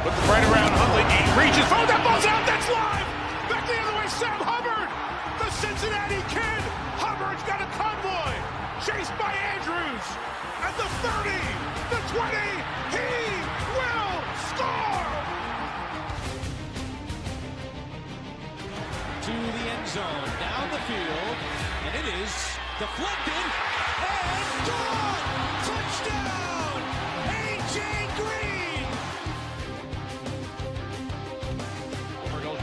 Looking right around Huntley. He reaches. Oh, that ball's out. That's live. Back the other way. Sam Hubbard. The Cincinnati Kid. Hubbard's got a convoy. Chased by Andrews. At the 30. The 20. He will score. To the end zone. Down the field. And it is deflected. And gone. Touchdown. A.J. Green.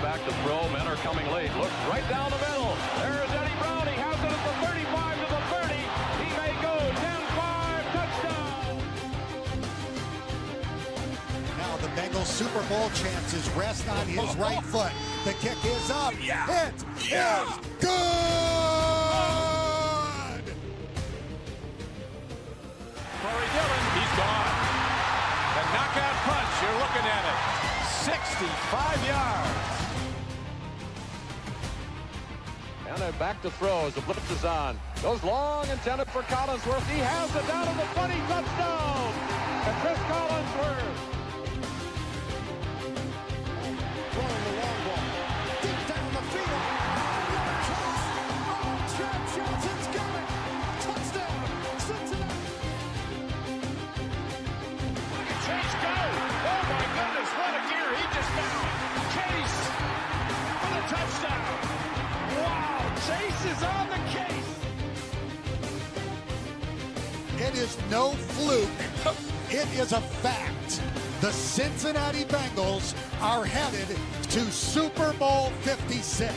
Back to throw. Men are coming late. Looks right down the middle. There's Eddie Brown. He has it at the 35 to the 30. He may go 10-5. Touchdown. Now the Bengals Super Bowl chances rest on his right foot. The kick is up. It is good. Corey Dillon. He's gone. The knockout punch. You're looking at it. 65 yards. And then back to throw as the blitz is on. Goes long, intended for Collinsworth. He has it down to the 20. Touchdown. And Chris Collinsworth. Throwing the long ball. Deep down the field. Chad Johnson's got it. Touchdown. Cincinnati. Look at Chase go. Oh, my goodness. What a gear he just found. Chase for the touchdown. Wow. Chase is on the case. It is no fluke. It is a fact. The Cincinnati Bengals are headed to Super Bowl 56.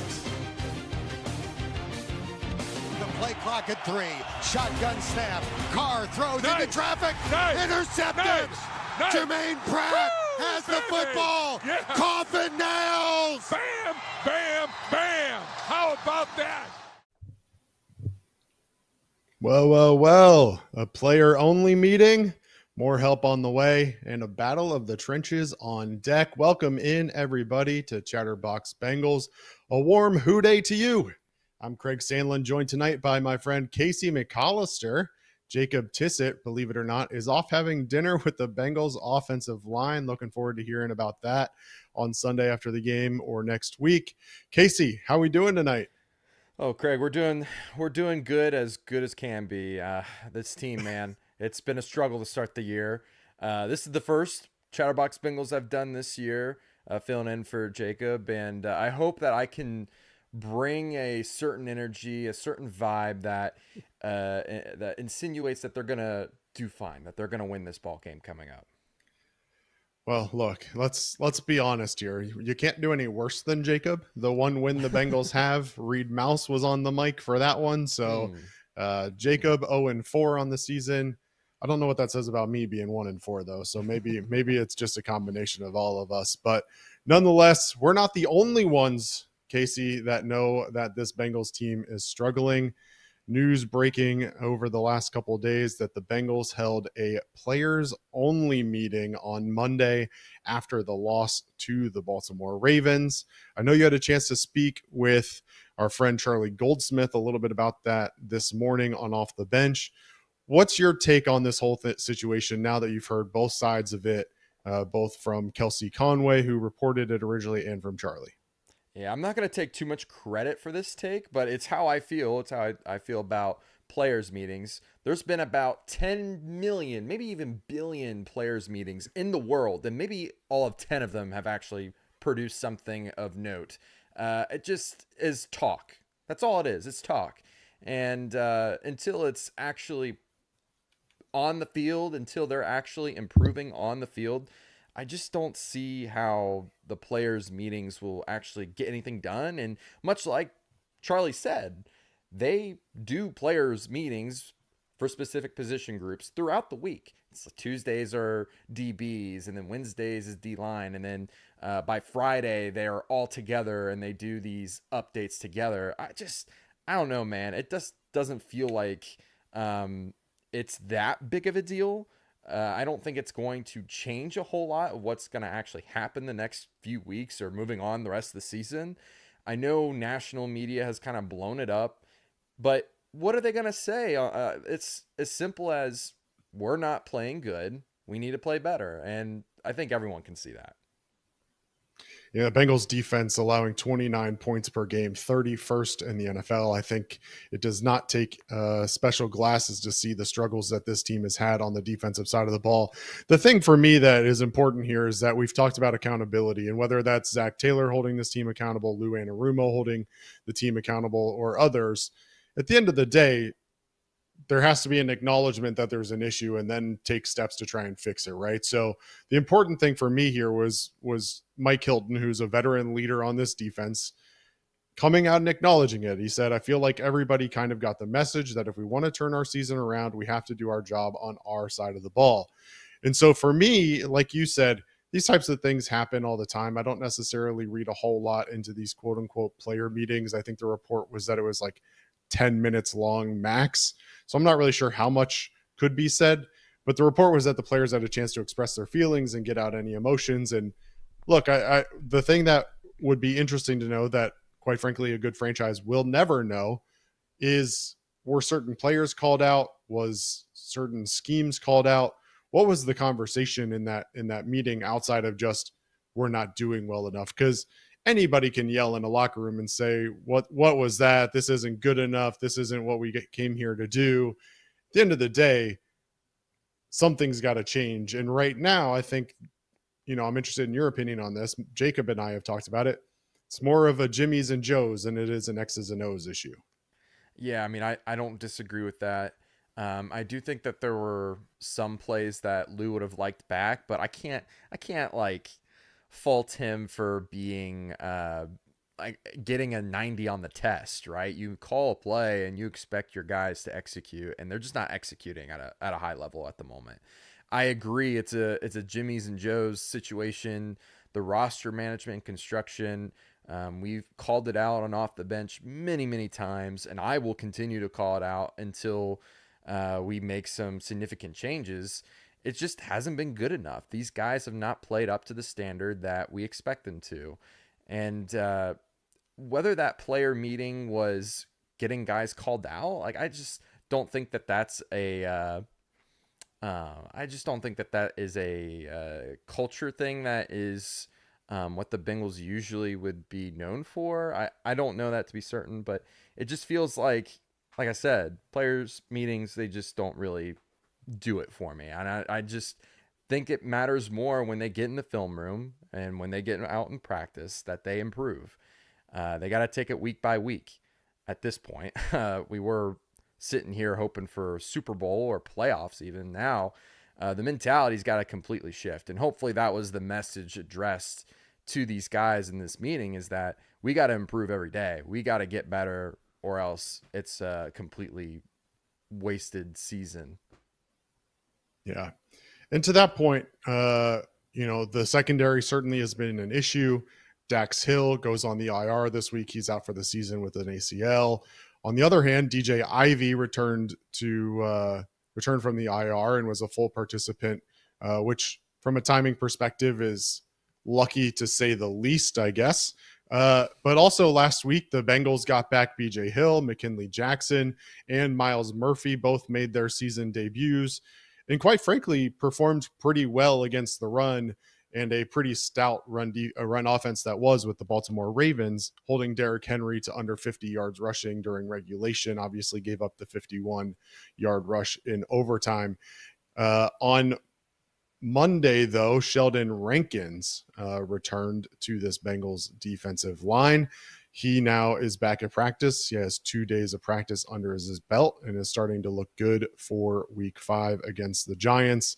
The play clock at 3. Shotgun snap. Carr throws into traffic. Intercepted. Jermaine Pratt has the football. Yeah. Coffin nails. Bam, bam, bam. How about that? Well. A player-only meeting, more help on the way, and a battle of the trenches on deck. Welcome in, everybody, to Chatterbox Bengals. A warm hooday to you. I'm Craig Sandlin, joined tonight by my friend Casey McAllister. Jacob Tissett, believe it or not, is off having dinner with the Bengals offensive line. Looking forward to hearing about that on Sunday after the game or next week. Casey, how we doing tonight? Oh, Craig, we're doing good as can be. This team, man, it's been a struggle to start the year. This is the first Chatterbox Bengals I've done this year, filling in for Jacob, and I hope that I can bring a certain energy, a certain vibe that insinuates that they're gonna do fine, that they're gonna win this ball game coming up. Well, look, let's be honest here. You can't do any worse than Jacob. The one win the Bengals have, Reed Mouse was on the mic for that one. So Jacob 0-4 on the season. I don't know what that says about me being 1-4 though. So maybe it's just a combination of all of us. But nonetheless, we're not the only ones, Casey, that know that this Bengals team is struggling. News breaking over the last couple of days that the Bengals held a players-only meeting on Monday after the loss to the Baltimore Ravens. I know you had a chance to speak with our friend Charlie Goldsmith a little bit about that this morning on Off the Bench. What's your take on this whole situation now that you've heard both sides of it, both from Kelsey Conway, who reported it originally, and from Charlie? Yeah, I'm not going to take too much credit for this take, but it's how I feel. It's how I feel about players meetings. There's been about 10 million, maybe even billion players meetings in the world, and maybe all of 10 of them have actually produced something of note. It just is talk. That's all it is. It's talk. And until it's actually on the field, until they're actually improving on the field, I just don't see how the players' meetings will actually get anything done. And much like Charlie said, they do players' meetings for specific position groups throughout the week. It's Tuesdays are DBs, and then Wednesdays is D-line. And then by Friday, they are all together and they do these updates together. I don't know, man. It just doesn't feel like it's that big of a deal. I don't think it's going to change a whole lot of what's going to actually happen the next few weeks or moving on the rest of the season. I know national media has kind of blown it up, but what are they going to say? It's as simple as we're not playing good. We need to play better. And I think everyone can see that. The Bengals defense allowing 29 points per game, 31st in the NFL. I think it does not take special glasses to see the struggles that this team has had on the defensive side of the ball. The thing for me that is important here is that we've talked about accountability, and whether that's Zach Taylor holding this team accountable, Lou Anarumo holding the team accountable, or others, at the end of the day, there has to be an acknowledgement that there's an issue and then take steps to try and fix it, right? So the important thing for me here was Mike Hilton, who's a veteran leader on this defense, coming out and acknowledging it. He said, I feel like everybody kind of got the message that if we want to turn our season around, we have to do our job on our side of the ball. And so for me, like you said, these types of things happen all the time. I don't necessarily read a whole lot into these quote unquote player meetings. I think the report was that it was like 10 minutes long max. So I'm not really sure how much could be said, but the report was that the players had a chance to express their feelings and get out any emotions. And look, the thing that would be interesting to know that, quite frankly, a good franchise will never know is, were certain players called out? Was certain schemes called out? What was the conversation in that meeting outside of just, we're not doing well enough? Because anybody can yell in a locker room and say, what was that? This isn't good enough. This isn't what we came here to do. At the end of the day, something's got to change. And right now, I think, I'm interested in your opinion on this. Jacob and I have talked about it. It's more of a Jimmy's and Joe's than it is an X's and O's issue. Yeah, I mean, I don't disagree with that. I do think that there were some plays that Lou would have liked back, but I can't like fault him for being like getting a 90 on the test, right? You call a play and you expect your guys to execute, and they're just not executing at a high level at the moment. I agree, it's a Jimmy's and Joe's situation. The roster management and construction, we've called it out on Off the Bench many times, and I will continue to call it out until we make some significant changes. It just hasn't been good enough. These guys have not played up to the standard that we expect them to. And whether that player meeting was getting guys called out, like, I just don't think that that's a culture thing that is what the Bengals usually would be known for. I don't know that to be certain, but it just feels like I said, players meetings, they just don't really do it for me. And I just think it matters more when they get in the film room and when they get out in practice that they improve. They got to take it week by week at this point. We were sitting here hoping for Super Bowl or playoffs even. Now the mentality's got to completely shift. And hopefully that was the message addressed to these guys in this meeting, is that we got to improve every day. We got to get better, or else it's a completely wasted season. Yeah. And to that point, the secondary certainly has been an issue. Dax Hill goes on the IR this week. He's out for the season with an ACL. On the other hand, DJ Ivey returned from the IR and was a full participant, which from a timing perspective is lucky to say the least, I guess. But also last week, the Bengals got back BJ Hill, McKinley Jackson, and Miles Murphy. Both made their season debuts and, quite frankly, performed pretty well against the run, and a pretty stout run offense that was with the Baltimore Ravens, holding Derrick Henry to under 50 yards rushing during regulation. Obviously gave up the 51-yard rush in overtime. On Monday, though, Sheldon Rankins returned to this Bengals defensive line. He now is back at practice. He has 2 days of practice under his belt and is starting to look good for week 5 against the Giants.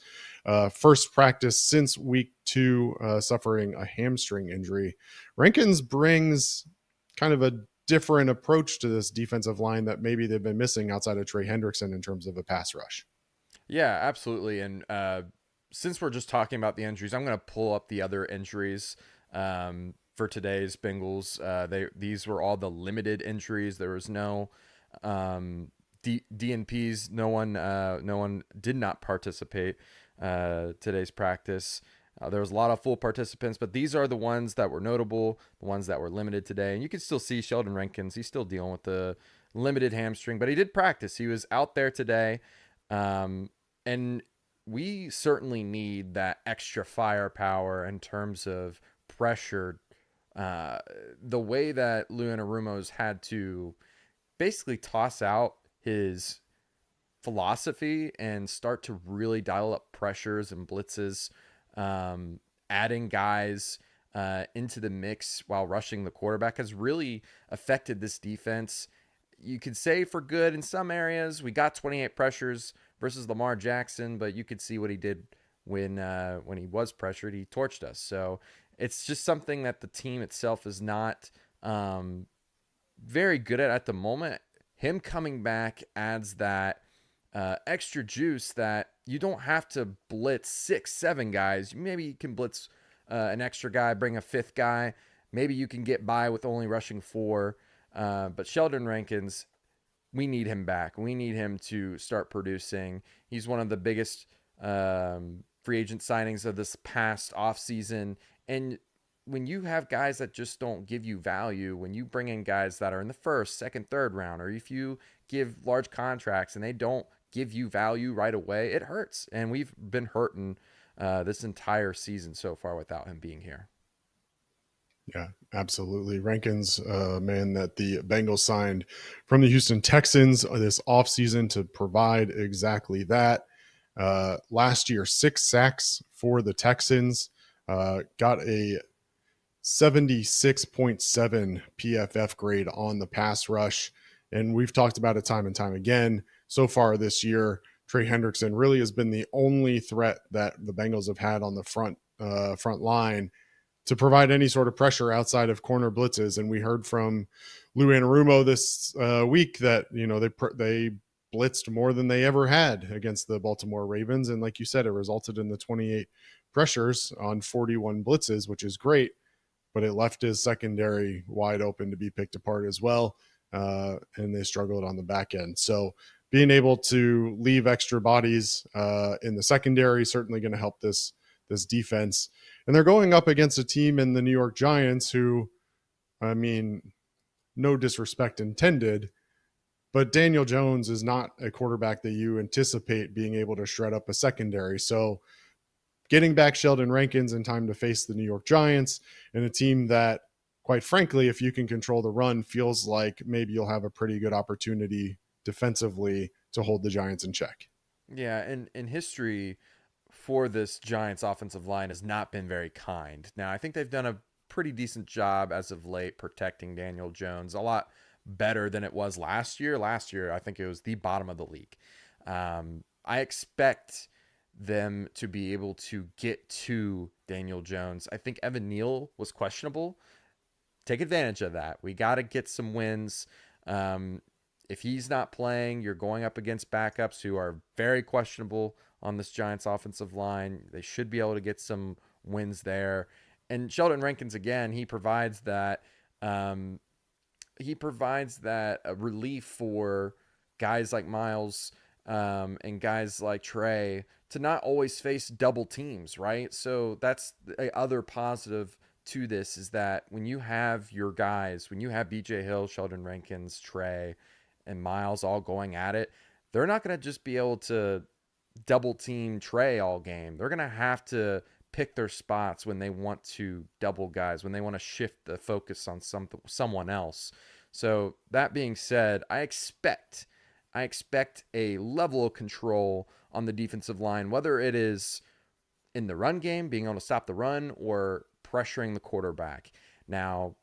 First practice since week 2, suffering a hamstring injury. Rankins brings kind of a different approach to this defensive line that maybe they've been missing outside of Trey Hendrickson in terms of a pass rush. Yeah, absolutely. And since we're just talking about the injuries, I'm going to pull up the other injuries for today's Bengals. These were all the limited injuries. There was no DNPs. No one did not participate today's practice. There was a lot of full participants, but these are the ones that were notable, the ones that were limited today. And you can still see Sheldon Rankins. He's still dealing with the limited hamstring, but he did practice. He was out there today. And we certainly need that extra firepower in terms of pressure the way that Lou Anarumo's had to basically toss out his philosophy and start to really dial up pressures and blitzes, adding guys into the mix while rushing the quarterback has really affected this defense. You could say for good in some areas. We got 28 pressures versus Lamar Jackson, but you could see what he did when he was pressured. He torched us. So it's just something that the team itself is not very good at the moment. Him coming back adds that extra juice that you don't have to blitz 6-7 guys. Maybe you can blitz an extra guy, bring a fifth guy. Maybe you can get by with only rushing 4. But Sheldon Rankins, we need him back. We need him to start producing. He's one of the biggest free agent signings of this past offseason. And when you have guys that just don't give you value, when you bring in guys that are in the first, second, third round, or if you give large contracts and they don't give you value right away, it hurts. And we've been hurting this entire season so far without him being here. Yeah, absolutely. Rankins, man, that the Bengals signed from the Houston Texans this offseason to provide exactly that. Last year, 6 sacks for the Texans, got a 76.7 PFF grade on the pass rush. And we've talked about it time and time again. So far this year, Trey Hendrickson really has been the only threat that the Bengals have had on the front line to provide any sort of pressure outside of corner blitzes. And we heard from Lou Anarumo this week that, you know, they blitzed more than they ever had against the Baltimore Ravens. And like you said, it resulted in the 28 pressures on 41 blitzes, which is great, but it left his secondary wide open to be picked apart as well. And they struggled on the back end. So being able to leave extra bodies in the secondary is certainly going to help this defense. And they're going up against a team in the New York Giants who, I mean, no disrespect intended, but Daniel Jones is not a quarterback that you anticipate being able to shred up a secondary. So getting back Sheldon Rankins in time to face the New York Giants and a team that, quite frankly, if you can control the run, feels like maybe you'll have a pretty good opportunity defensively to hold the Giants in check. Yeah, and in history for this Giants offensive line has not been very kind. Now, I think they've done a pretty decent job as of late protecting Daniel Jones, a lot better than it was last year. Last year, I think it was the bottom of the league. I expect them to be able to get to Daniel Jones. I think Evan Neal was questionable. Take advantage of that. We got to get some wins. If he's not playing, you're going up against backups who are very questionable on this Giants offensive line. They should be able to get some wins there. And Sheldon Rankins, again, he provides that relief for guys like Miles and guys like Trey to not always face double teams, right? So that's the other positive to this, is that when you have your guys, when you have BJ Hill, Sheldon Rankins, Trey, and Miles all going at it, they're not going to just be able to double team Trey all game. They're going to have to pick their spots when they want to double guys, when they want to shift the focus on someone else. So that being said, I expect a level of control on the defensive line, whether it is in the run game, being able to stop the run, or pressuring the quarterback. Now,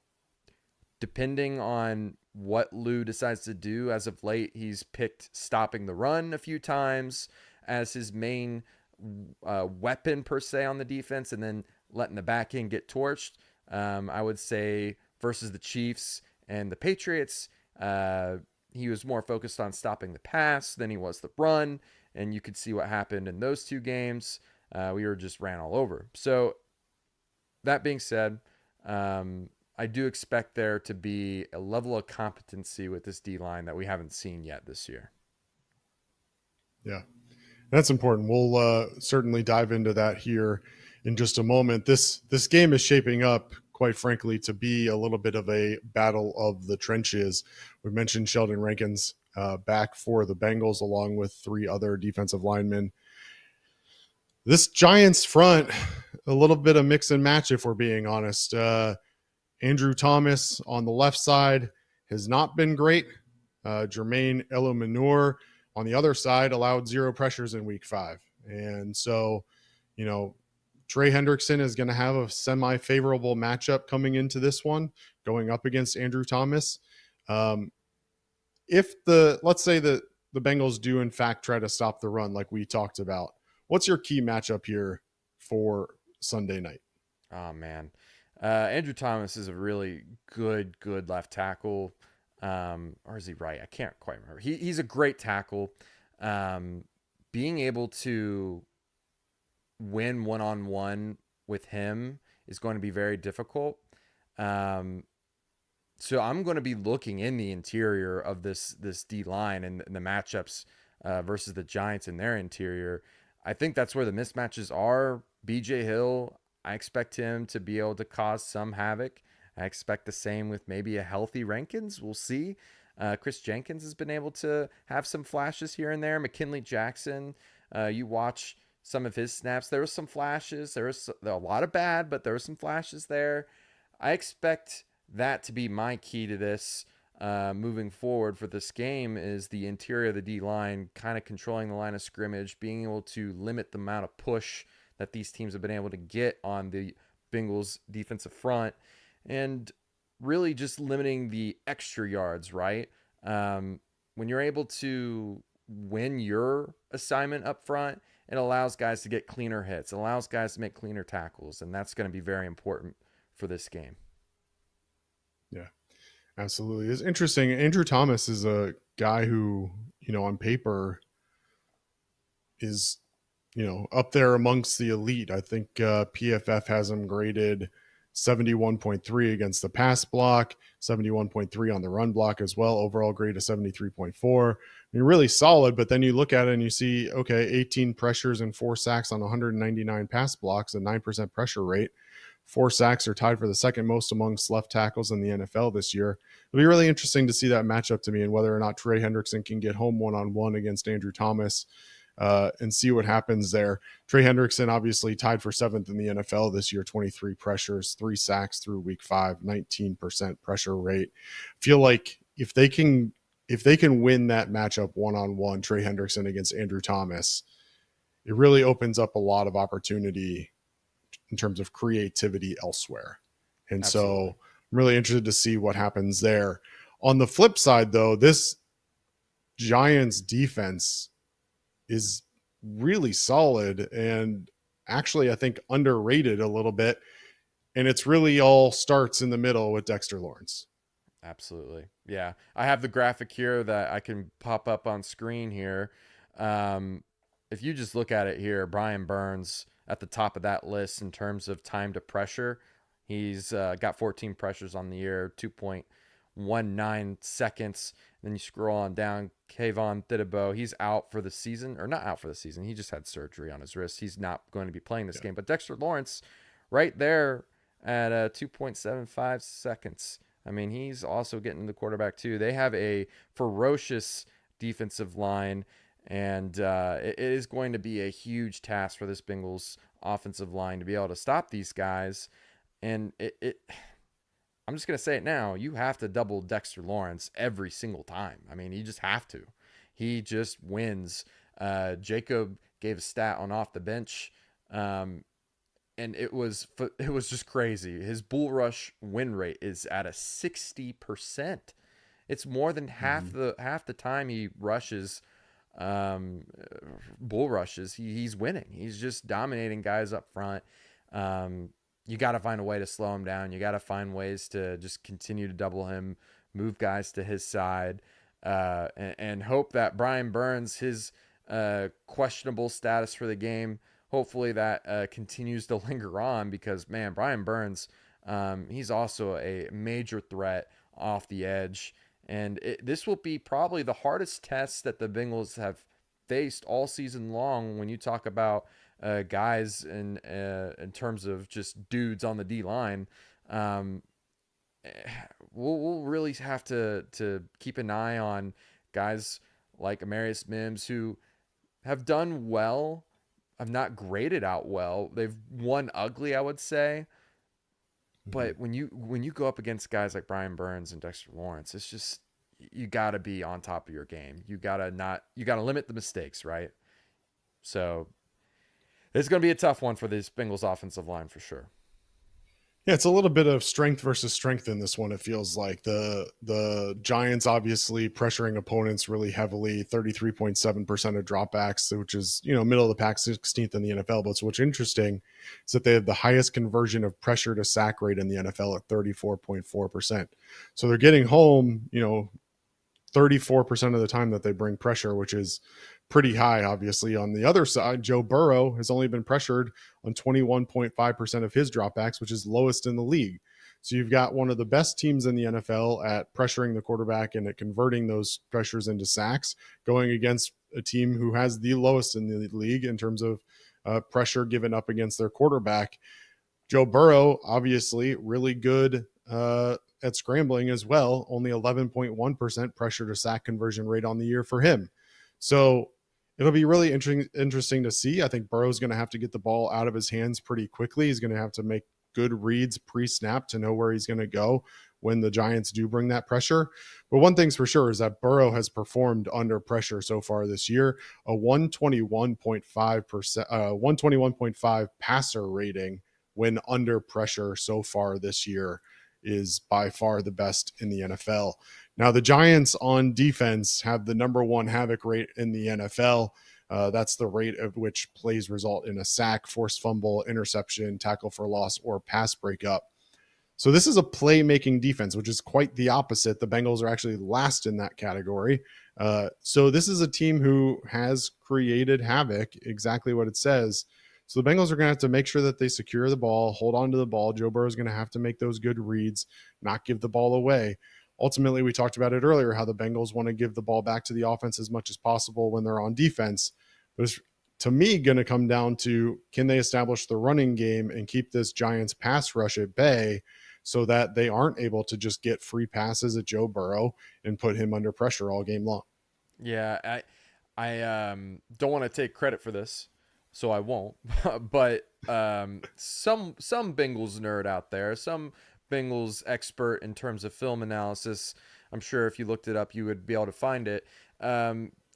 depending on what Lou decides to do, as of late, he's picked stopping the run a few times as his main weapon per se on the defense, and then letting the back end get torched. I would say versus the Chiefs and the Patriots, he was more focused on stopping the pass than he was the run, and you could see what happened in those two games. We were just ran all over. So that being said, I do expect there to be a level of competency with this D-line that we haven't seen yet this year. Yeah, that's important. We'll certainly dive into that here in just a moment. This game is shaping up, quite frankly, to be a little bit of a battle of the trenches. We mentioned Sheldon Rankins back for the Bengals, along with 3 other defensive linemen. This Giants front, a little bit of mix and match, if we're being honest. Andrew Thomas on the left side has not been great. Jermaine Elomanur on the other side allowed 0 pressures in week 5. And so, Trey Hendrickson is going to have a semi-favorable matchup coming into this one, going up against Andrew Thomas. Let's say that the Bengals do in fact try to stop the run like we talked about, what's your key matchup here for Sunday night? Oh man. Andrew Thomas is a really good left tackle. Or is he right? I can't quite remember. He's a great tackle. Being able to win one-on-one with him is going to be very difficult. So I'm going to be looking in the interior of this D line and the matchups versus the Giants in their interior. I think that's where the mismatches are. BJ Hill, I expect him to be able to cause some havoc. I expect the same with maybe a healthy Rankins. We'll see. Chris Jenkins has been able to have some flashes here and there. McKinley Jackson, you watch some of his snaps. There were some flashes. There was a lot of bad, but there were some flashes there. I expect that to be my key to this moving forward for this game is the interior of the D-line, kind of controlling the line of scrimmage, being able to limit the amount of push that these teams have been able to get on the Bengals defensive front, and really just limiting the extra yards, right? When you're able to win your assignment up front, it allows guys to get cleaner hits. It allows guys to make cleaner tackles, and that's going to be very important for this game. Yeah, absolutely. It's interesting. Andrew Thomas is a guy who, on paper is, up there amongst the elite. I think PFF has him graded 71.3 against the pass block, 71.3 on the run block as well. Overall grade of 73.4. Really solid, but then you look at it and you see, okay, 18 pressures and 4 sacks on 199 pass blocks, a 9% pressure rate. 4 sacks are tied for the second most amongst left tackles in the NFL this year. It'll be really interesting to see that matchup to me and whether or not Trey Hendrickson can get home one-on-one against Andrew Thomas and see what happens there. Trey Hendrickson obviously tied for 7th in the NFL this year, 23 pressures, 3 sacks through week 5, 19% pressure rate. Feel like if they can win that matchup one-on-one, Trey Hendrickson against Andrew Thomas, it really opens up a lot of opportunity in terms of creativity elsewhere. And Absolutely. So I'm really interested to see what happens there. On the flip side, though, this Giants defense is really solid and actually, I think, underrated a little bit. And it's really all starts in the middle with Dexter Lawrence. Absolutely. Yeah. I have the graphic here that I can pop up on screen here. If you just look at it here, Brian Burns at the top of that list in terms of time to pressure. He's got 14 pressures on the year, 2.19 seconds. Then you scroll on down, Kayvon Thibodeau, he's out for the season, or not out for the season. He just had surgery on his wrist. He's not going to be playing this game. But Dexter Lawrence right there at 2.75 seconds. I mean, he's also getting the quarterback too. They have a ferocious defensive line, and it is going to be a huge task for this Bengals offensive line to be able to stop these guys. And I'm just going to say it now. You have to double Dexter Lawrence every single time. I mean, you just have to. He just wins. Jacob gave a stat on off the bench, and it was just crazy. His bull rush win rate is at a 60%. It's more than half the time he rushes, bull rushes. He's winning. He's just dominating guys up front. You got to find a way to slow him down. You got to find ways to just continue to double him, move guys to his side, and hope that Brian Burns, his questionable status for the game, hopefully that continues to linger on because, man, Brian Burns, he's also a major threat off the edge. And this will be probably the hardest test that the Bengals have faced all season long when you talk about guys in terms of just dudes on the D-line. We'll really have to keep an eye on guys like Amarius Mims who have done well, have not graded out well. They've won ugly, I would say. But when you go up against guys like Brian Burns and Dexter Lawrence, it's just you got to be on top of your game. You got to limit the mistakes, right? So it's going to be a tough one for this Bengals offensive line for sure. Yeah, it's a little bit of strength versus strength in this one. It feels like the Giants obviously pressuring opponents really heavily, 33.7% of dropbacks, which is, middle of the pack, 16th in the NFL. But what's interesting is that they have the highest conversion of pressure to sack rate in the NFL at 34.4%. So they're getting home, 34% of the time that they bring pressure, which is pretty high. Obviously, on the other side, Joe Burrow has only been pressured on 21.5% of his dropbacks, which is lowest in the league. So you've got one of the best teams in the NFL at pressuring the quarterback and at converting those pressures into sacks, going against a team who has the lowest in the league in terms of pressure given up against their quarterback. Joe Burrow, obviously, really good at scrambling as well, only 11.1% pressure to sack conversion rate on the year for him. So it'll be really interesting to see. I think Burrow's going to have to get the ball out of his hands pretty quickly. He's going to have to make good reads pre-snap to know where he's going to go when the Giants do bring that pressure. But one thing's for sure is that Burrow has performed under pressure so far this year, a 121.5 passer rating when under pressure so far this year is by far the best in the NFL. Now, the Giants on defense have the number one havoc rate in the NFL. That's the rate at which plays result in a sack, forced fumble, interception, tackle for loss, or pass breakup. So this is a playmaking defense, which is quite the opposite. The Bengals are actually last in that category. So this is a team who has created havoc, exactly what it says. So the Bengals are going to have to make sure that they secure the ball, hold on to the ball. Joe Burrow is going to have to make those good reads, not give the ball away. Ultimately, we talked about it earlier, how the Bengals want to give the ball back to the offense as much as possible when they're on defense. But it's, to me, going to come down to, can they establish the running game and keep this Giants pass rush at bay so that they aren't able to just get free passes at Joe Burrow and put him under pressure all game long? Yeah, I don't want to take credit for this, so I won't. But some Bengals nerd out there, some Bengals expert in terms of film analysis, I'm sure if you looked it up, you would be able to find it,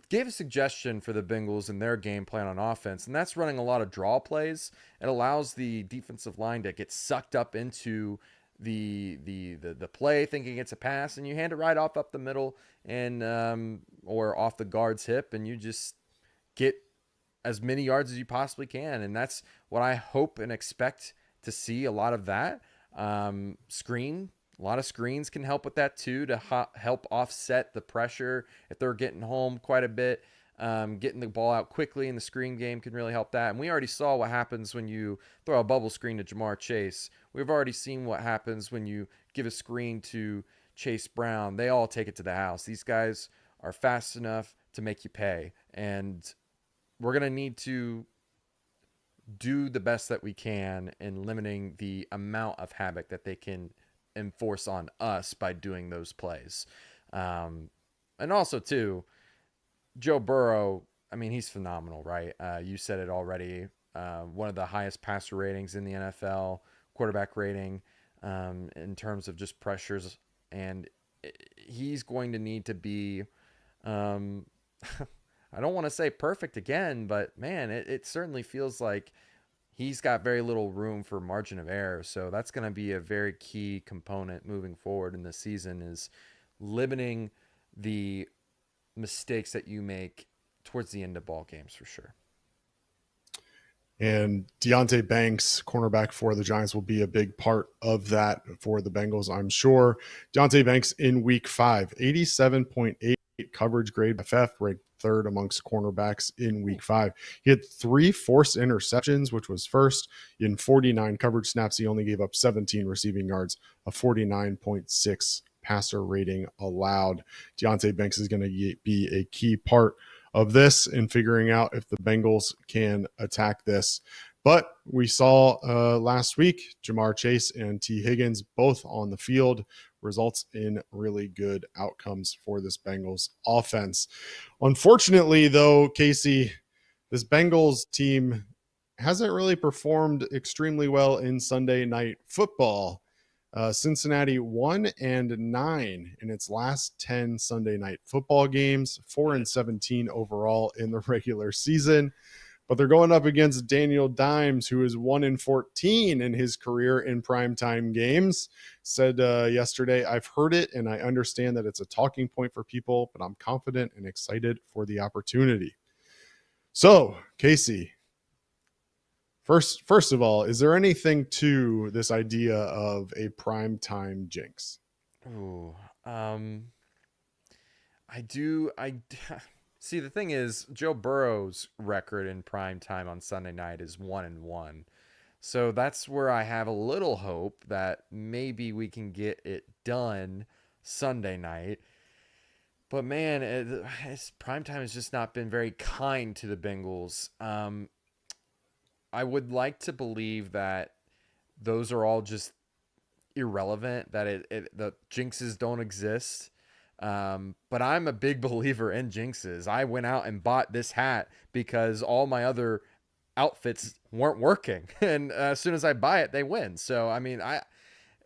gave a suggestion for the Bengals and their game plan on offense, and that's running a lot of draw plays. It allows the defensive line to get sucked up into the play, thinking it's a pass, and you hand it right off up the middle and or off the guard's hip, and you just get as many yards as you possibly can. And that's what I hope and expect to see, a lot of that. Screen, a lot of screens can help with that too, to help offset the pressure if they're getting home quite a bit. Getting the ball out quickly in the screen game can really help that. And we already saw what happens when you throw a bubble screen to Jamar Chase. We've already seen what happens when you give a screen to Chase Brown. They all take it to the house. These guys are fast enough to make you pay. And we're going to need to do the best that we can in limiting the amount of havoc that they can enforce on us by doing those plays. And also, too, Joe Burrow, I mean, he's phenomenal, right? You said it already. One of the highest passer ratings in the NFL, quarterback rating, in terms of just pressures. And he's going to need to be, I don't want to say perfect again, but man, it certainly feels like he's got very little room for margin of error. So that's going to be a very key component moving forward in this season, is limiting the mistakes that you make towards the end of ball games for sure. And Deonte Banks, cornerback for the Giants, will be a big part of that for the Bengals, I'm sure. Deonte Banks in week 5, 87.8 coverage grade, FF, ranked third amongst cornerbacks in week 5. He had 3 forced interceptions, which was first. In 49 coverage snaps, he only gave up 17 receiving yards, a 49.6 passer rating allowed. Deonte Banks is going to be a key part of this in figuring out if the Bengals can attack this. But we saw last week, Jamar Chase and T. Higgins both on the field, results in really good outcomes for this Bengals offense. Unfortunately, though, Casey, this Bengals team hasn't really performed extremely well in Sunday night football. Cincinnati 1-9 in its last 10 Sunday night football games, 4-17 overall in the regular season. But they're going up against Daniel Dimes, who is 1-14 in his career in primetime games. Said yesterday, I've heard it and I understand that it's a talking point for people, but I'm confident and excited for the opportunity. So, Casey, First of all, is there anything to this idea of a primetime jinx? Ooh, I do. See, the thing is, Joe Burrow's record in prime time on Sunday night is 1-1. So that's where I have a little hope that maybe we can get it done Sunday night. But man, prime time has just not been very kind to the Bengals. I would like to believe that those are all just irrelevant, that the jinxes don't exist. But I'm a big believer in jinxes. I went out and bought this hat because all my other outfits weren't working. And as soon as I buy it, they win. So, I mean,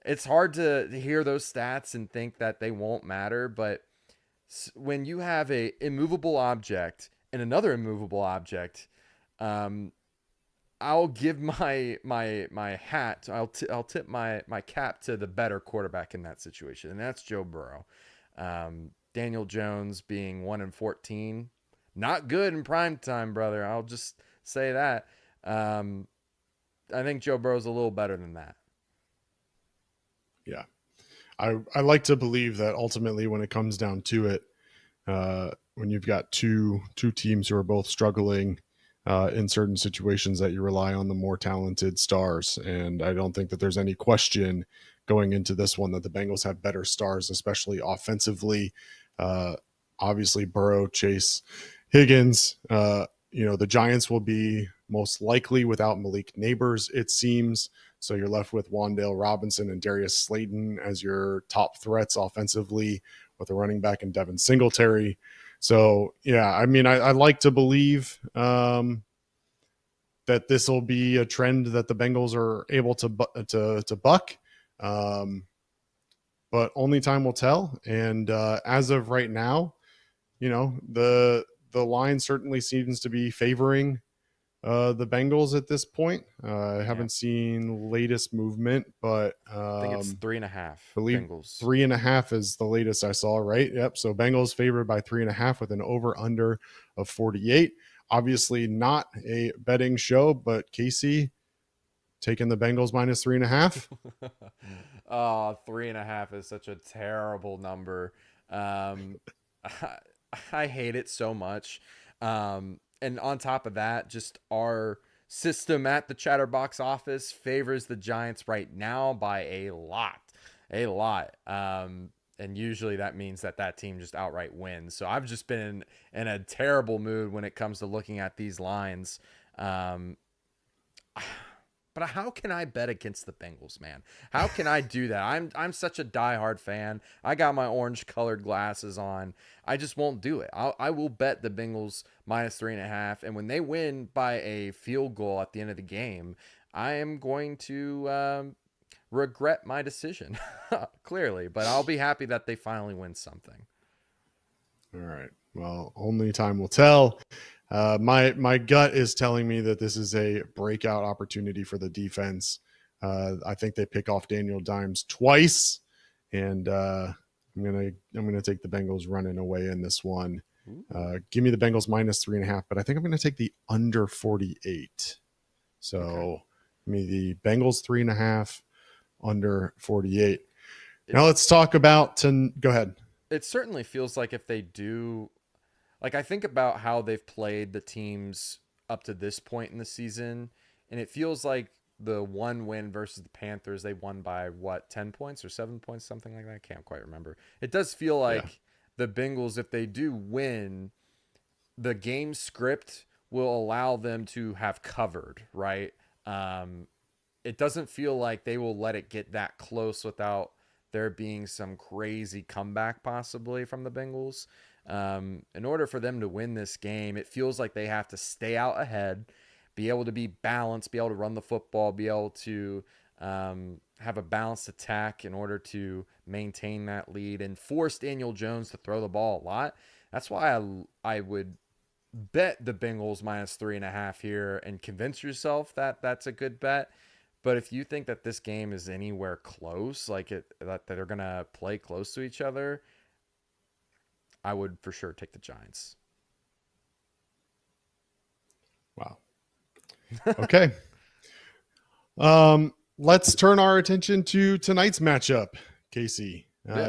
it's hard to hear those stats and think that they won't matter. But when you have a immovable object and another immovable object, I'll give my hat. I'll tip my cap to the better quarterback in that situation, and that's Joe Burrow. Daniel Jones being 1-14, not good in prime time, brother. I'll just say that. I think Joe Burrow's a little better than that. Yeah, I like to believe that ultimately, when it comes down to it, when you've got two teams who are both struggling in certain situations, that you rely on the more talented stars. And I don't think that there's any question going into this one that the Bengals have better stars, especially offensively. Obviously, Burrow, Chase, Higgins. The Giants will be most likely without Malik Neighbors, it seems. So you're left with Wan'Dale Robinson and Darius Slayton as your top threats offensively, with a running back in Devin Singletary. So, yeah, I mean, I like to believe that this will be a trend that the Bengals are able to buck. But only time will tell. And as of right now, the line certainly seems to be favoring the Bengals at this point. I haven't seen latest movement, but I think it's 3.5. Believe Bengals 3.5 is the latest I saw, right? Yep. So Bengals favored by 3.5 with an over under of 48. Obviously not a betting show, but Casey taking the Bengals minus 3.5. Oh, 3.5 is such a terrible number. I hate it so much. And on top of that, just our system at the Chatterbox office favors the Giants right now by a lot. And usually that means that team just outright wins. So I've just been in a terrible mood when it comes to looking at these lines. But how can I bet against the Bengals, man? How can I do that? I'm such a diehard fan. I got my orange colored glasses on. I just won't do it. I will bet the Bengals minus 3.5. And when they win by a field goal at the end of the game, I am going to regret my decision, clearly. But I'll be happy that they finally win something. All right. Well, only time will tell. My gut is telling me that this is a breakout opportunity for the defense. I think they pick off Daniel Dimes twice, and I'm gonna take the Bengals running away in this one. Give me the Bengals minus 3.5, but I think I'm gonna take the under 48. So give me the Bengals 3.5, under 48. Now let's talk about go ahead. It certainly feels like if they do. Like, I think about how they've played the teams up to this point in the season, and it feels like the one win versus the Panthers, they won by, 10 points or 7 points, something like that? I can't quite remember. It does feel like the Bengals, if they do win, the game script will allow them to have covered, right? It doesn't feel like they will let it get that close without there being some crazy comeback possibly from the Bengals. In order for them to win this game, it feels like they have to stay out ahead, be able to be balanced, be able to run the football, be able to have a balanced attack in order to maintain that lead, and force Daniel Jones to throw the ball a lot. That's why I would bet the Bengals -3.5 here and convince yourself that that's a good bet. But if you think that this game is anywhere close, that they're going to play close to each other, I would for sure take the Giants. Wow. Okay. Let's turn our attention to tonight's matchup, Casey.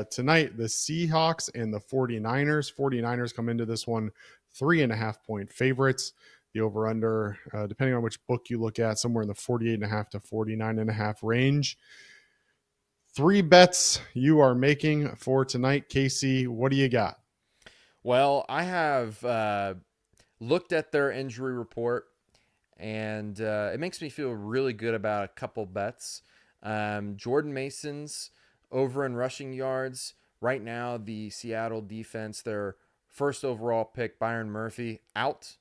Tonight, the Seahawks and the 49ers. 49ers come into this one 3.5-point favorites. The over-under, depending on which book you look at, somewhere in the 48.5 to 49.5 range. 3 bets you are making for tonight, Casey. What do you got? Well, I have looked at their injury report, and it makes me feel really good about a couple bets. Jordan Mason's over in rushing yards. Right now, the Seattle defense, their first overall pick, Byron Murphy, out,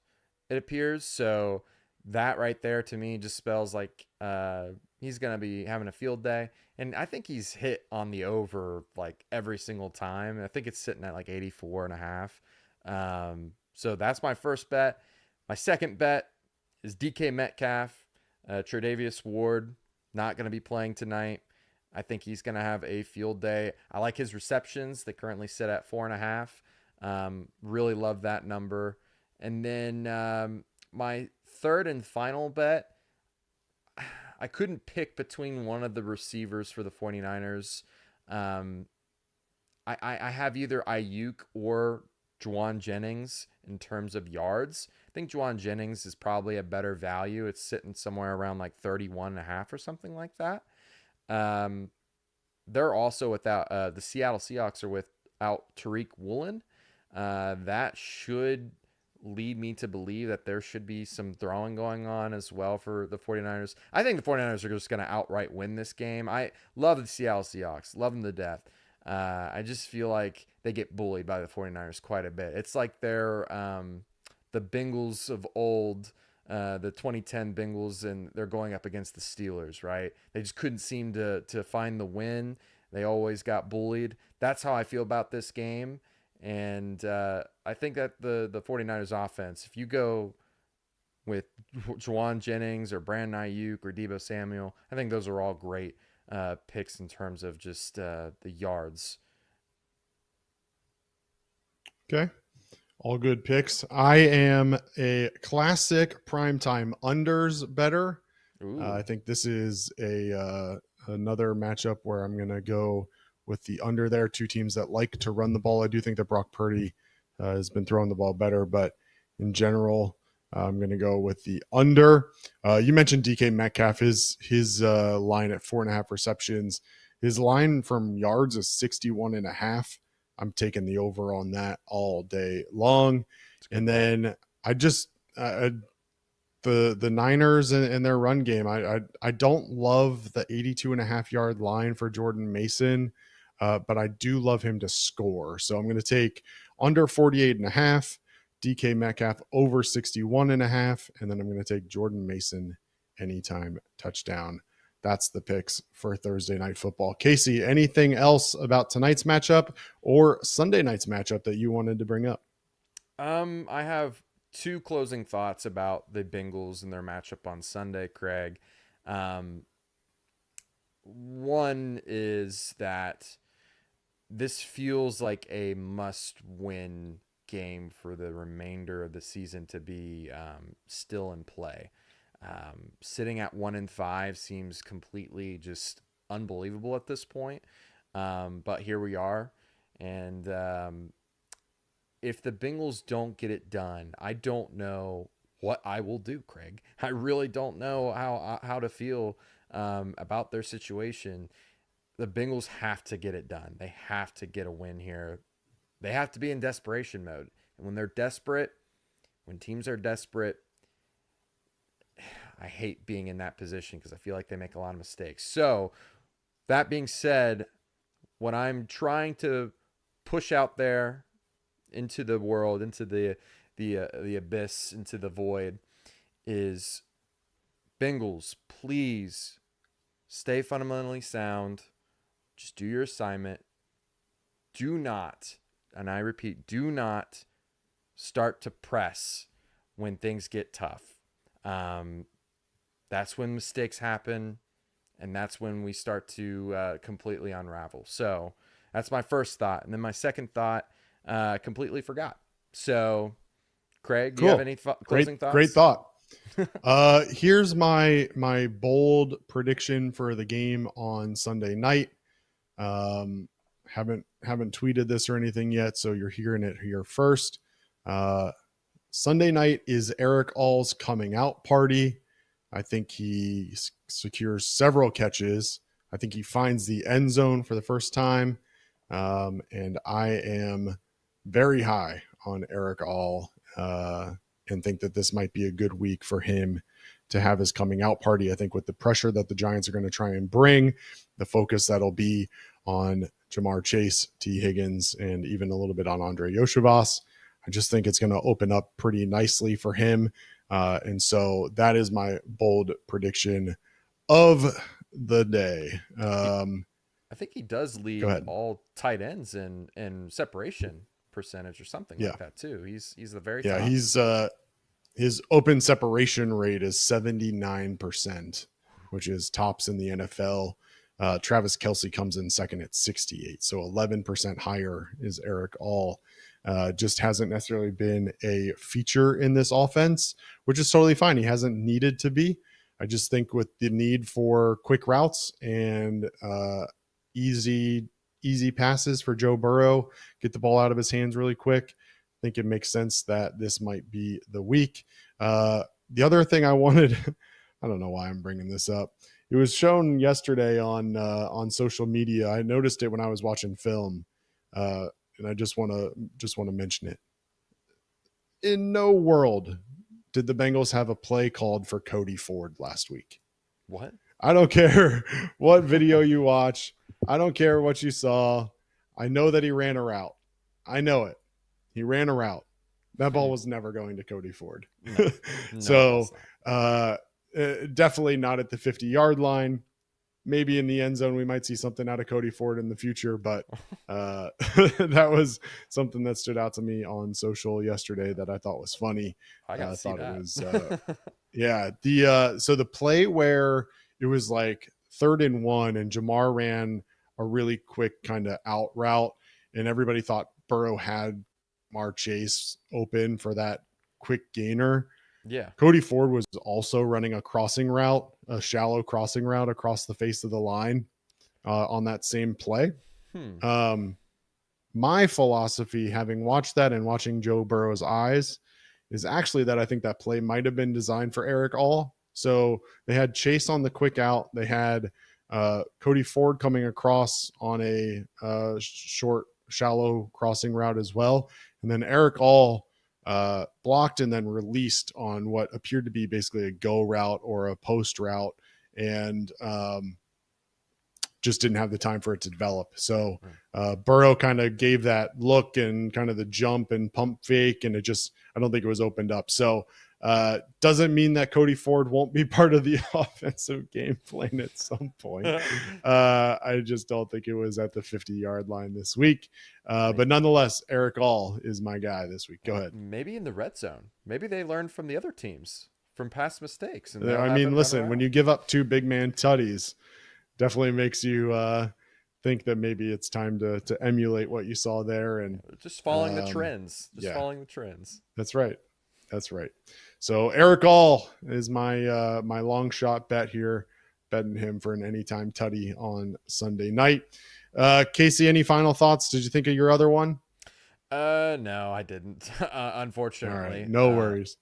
it appears. So that right there to me just spells like he's going to be having a field day. And I think he's hit on the over like every single time. I think it's sitting at like 84.5. So that's my first bet. My second bet is DK Metcalf. Tre'Davious Ward, not going to be playing tonight. I think he's going to have a field day. I like his receptions. They currently sit at 4.5. Really love that number. And then my third and final bet, I couldn't pick between one of the receivers for the 49ers. I have either Ayuk or Juwan Jennings in terms of yards. I think Juwan Jennings is probably a better value. It's sitting somewhere around like 31.5 or something like that. They're also without the Seattle Seahawks are without Tariq Woolen. That should lead me to believe that there should be some throwing going on as well for the 49ers. I think the 49ers are just going to outright win this game. I love the Seattle Seahawks. Love them to death. I just feel like they get bullied by the 49ers quite a bit. It's like they're the Bengals of old, the 2010 Bengals, and they're going up against the Steelers, right? They just couldn't seem to find the win. They always got bullied. That's how I feel about this game. And I think that the 49ers offense, if you go with Juwan Jennings or Brandon Ayuk or Deebo Samuel, I think those are all great picks in terms of just the yards. Okay. All good picks. I am a classic primetime unders better. I think this is another matchup where I'm going to go with the under there. Two teams that like to run the ball. I do think that Brock Purdy has been throwing the ball better, but in general, I'm going to go with the under. You mentioned DK Metcalf. His line at 4.5 receptions. His line from yards is 61.5. I'm taking the over on that all day long. And then I just the Niners and their run game. I don't love the 82.5 yard line for Jordan Mason, but I do love him to score. So I'm going to take under 48.5, DK Metcalf over 61.5, and then I'm going to take Jordan Mason anytime touchdown. That's the picks for Thursday Night Football. Casey, anything else about tonight's matchup or Sunday night's matchup that you wanted to bring up? I have two closing thoughts about the Bengals and their matchup on Sunday, Craig. One is that this feels like a must-win game for the remainder of the season to be still in play. Sitting at 1-5 seems completely just unbelievable at this point. But here we are. And if the Bengals don't get it done, I don't know what I will do, Craig. I really don't know how to feel about their situation. The Bengals have to get it done. They have to get a win here. They have to be in desperation mode. And when they're desperate, when teams are desperate, I hate being in that position because I feel like they make a lot of mistakes. So that being said, what I'm trying to push out there into the world, into the abyss, into the void, is Bengals, please stay fundamentally sound. Just do your assignment. Do not, and I repeat, do not start to press when things get tough. That's when mistakes happen, and that's when we start to completely unravel. So that's my first thought. And then my second thought, completely forgot. So, Craig, do you have any closing thoughts? Great thought. Here's my bold prediction for the game on Sunday night. Haven't tweeted this or anything yet, so you're hearing it here first. Sunday night is Eric All's coming out party. I think he secures several catches. I think he finds the end zone for the first time. And I am very high on Eric All, and think that this might be a good week for him to have his coming out party. I think with the pressure that the Giants are going to try and bring, the focus that'll be on Jamar Chase, T. Higgins, and even a little bit on Andre Yoshivas, I just think it's going to open up pretty nicely for him. And so that is my bold prediction of the day. I think he does lead all tight ends in separation percentage or something like that too. He's the very top. He's his open separation rate is 79%, which is tops in the NFL. Travis Kelce comes in second at 68, so 11% higher is Eric All. Just hasn't necessarily been a feature in this offense, which is totally fine. He hasn't needed to be. I just think with the need for quick routes and easy passes for Joe Burrow, get the ball out of his hands really quick, I think it makes sense that this might be the week. The other thing I wanted, I don't know why I'm bringing this up. It was shown yesterday on social media. I noticed it when I was watching film, and I just want to mention it. In no world did the Bengals have a play called for Cody Ford last week. What? I don't care what video you watch. I don't care what you saw. I know that he ran a route. I know it. He ran a route. That ball was never going to Cody Ford. No, So definitely not at the 50-yard line. Maybe in the end zone, we might see something out of Cody Ford in the future, but that was something that stood out to me on social yesterday that I thought was funny. I thought it was, so the play where it was like 3rd and 1 and Jamar ran a really quick kind of out route, and everybody thought Burrow had Jamar Chase open for that quick gainer. Yeah. Cody Ford was also running a crossing route, a shallow crossing route across the face of the line on that same play. My philosophy, having watched that and watching Joe Burrow's eyes, is actually that I think that play might have been designed for Eric All. So they had Chase on the quick out. They had Cody Ford coming across on a short, shallow crossing route as well. And then Eric All blocked and then released on what appeared to be basically a go route or a post route, and just didn't have the time for it to develop. So Burrow kind of gave that look and kind of the jump and pump fake, and I don't think it was opened up. So doesn't mean that Cody Ford won't be part of the offensive game plan at some point. I just don't think it was at the 50-yard line this week. But nonetheless, Eric All is my guy this week. Go ahead. Maybe in the red zone. Maybe they learned from the other teams, from past mistakes. And I mean, listen, when you give up 2 big man tutties, definitely makes you think that maybe it's time to emulate what you saw there. And just following the trends. Following the trends. That's right. So Eric All is my my long shot bet here, betting him for an anytime tutty on Sunday night. Casey, any final thoughts? Did you think of your other one? No, I didn't. Unfortunately. All right, no worries.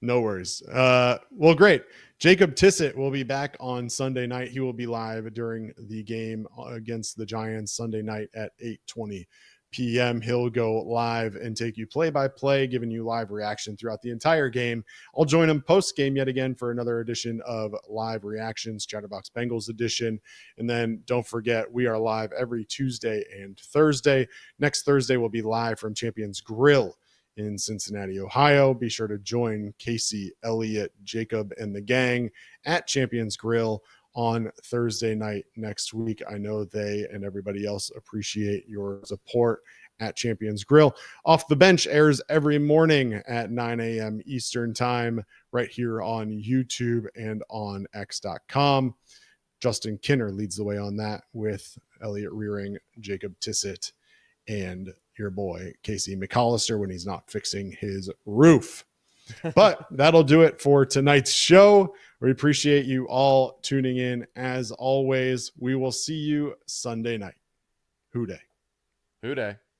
No worries. Well, great. Jacob Tissett will be back on Sunday night. He will be live during the game against the Giants Sunday night at 8:20 p.m. He'll go live and take you play-by-play, giving you live reaction throughout the entire game. I'll join him post-game yet again for another edition of Live Reactions, Chatterbox Bengals edition. And then don't forget, we are live every Tuesday and Thursday. Next Thursday, we'll be live from Champions Grill in Cincinnati, Ohio. Be sure to join Casey, Elliott, Jacob, and the gang at Champions Grill on Thursday night next week. I know they and everybody else appreciate your support at Champions Grill. Off the Bench airs every morning at 9 a.m. Eastern time right here on YouTube and on X.com. Justin Kinner leads the way on that with Elliot Rearing, Jacob Tissett, and your boy Casey McAllister when he's not fixing his roof. But that'll do it for tonight's show. We appreciate you all tuning in. As always, we will see you Sunday night. Hoo day. Hoo day.